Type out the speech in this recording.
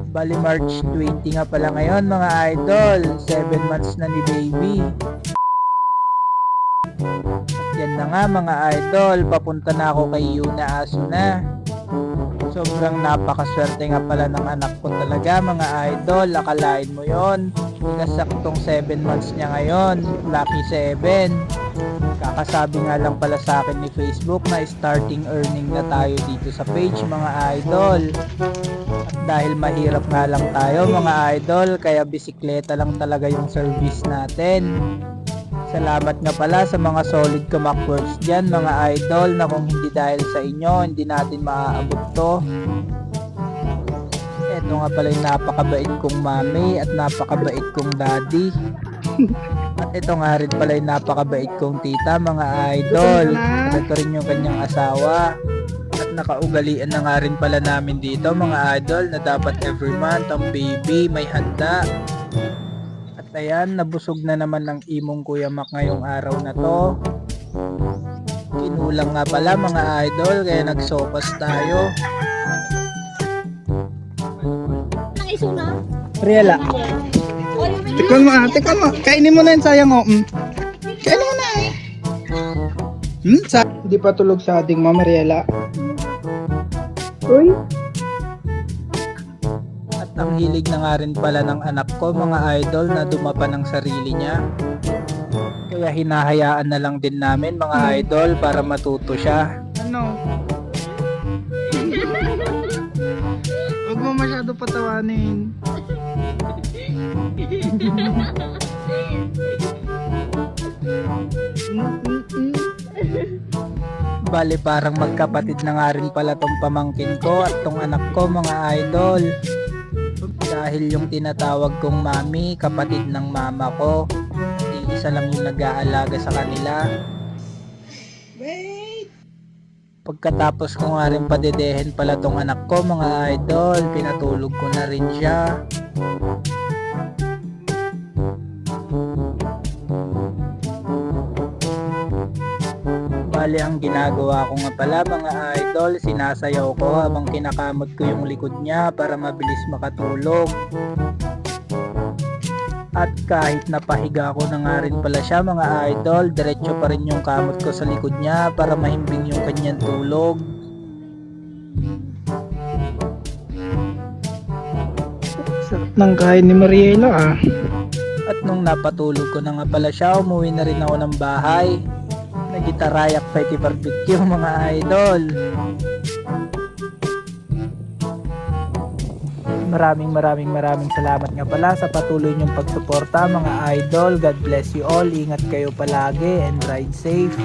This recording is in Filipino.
Bali March 20 nga pala ngayon mga idol. 7 months na ni baby. At yan na nga mga idol, papunta na ako kay Yuna Asuna. Sobrang napakaswerte nga pala ng anak ko talaga mga idol. Akalain mo yon, nasaktong 7 months niya ngayon. Lucky 7. Kakasabi nga lang pala sa akin ni Facebook na starting earning na tayo dito sa page mga idol. At dahil mahirap nga lang tayo mga idol, kaya bisikleta lang talaga yung service natin. Salamat nga pala sa mga solid kamakworks dyan mga idol, na kung hindi dahil sa inyo, hindi natin maaabot to. Ito nga pala yung napakabait kong mami at napakabait kong daddy. At ito nga rin pala yung napakabait kong tita mga idol. At ito rin yung kanyang asawa. At nakaugalian na nga rin pala namin dito mga idol na dapat every month ang baby may handa. At ayan, nabusog na naman ng imong Kuya Mac ngayong araw na to. Kinulang nga pala mga idol, kaya nagsopas tayo. Nang iso na? Riela, Tikman mo tikman mo. Kainin mo na yun, sayang oh. Kainin mo na eh. Hindi pa tulog sa ating Mama Riela. Uy. at ang hilig na nga rin pala ng anak ko mga idol na dumapa ng sarili niya. Kaya hinahayaan na lang din namin mga idol para matuto siya. Ano? Huwag mo masyado patawanin. Bali parang magkapatid na nga rin pala tong pamangkin ko at tong anak ko mga idol. Dahil yung tinatawag kong mami, kapatid ng mama ko. Hindi isa lang yung nag-aalaga sa kanila. Wait! Pagkatapos ko nga rin padedehin pala tong anak ko mga idol, pinatulog ko na rin siya. Bali ang ginagawa ko nga pala mga idol, sinasayaw ko habang kinakamot ko yung likod niya para mabilis makatulog. At kahit napahiga ko na nga rin pala siya mga idol, diretso pa rin yung kamot ko sa likod niya para mahimbing yung kanyang tulog. Sarap ng kain ni Mariela ah. At nung napatulog ko na nga pala siya, umuwi na rin ako ng bahay. Nagitarayak pwede barbecue mga idol. Maraming salamat nga pala sa patuloy niyong pagsuporta mga idol. God bless you all. Ingat kayo palagi and ride safe.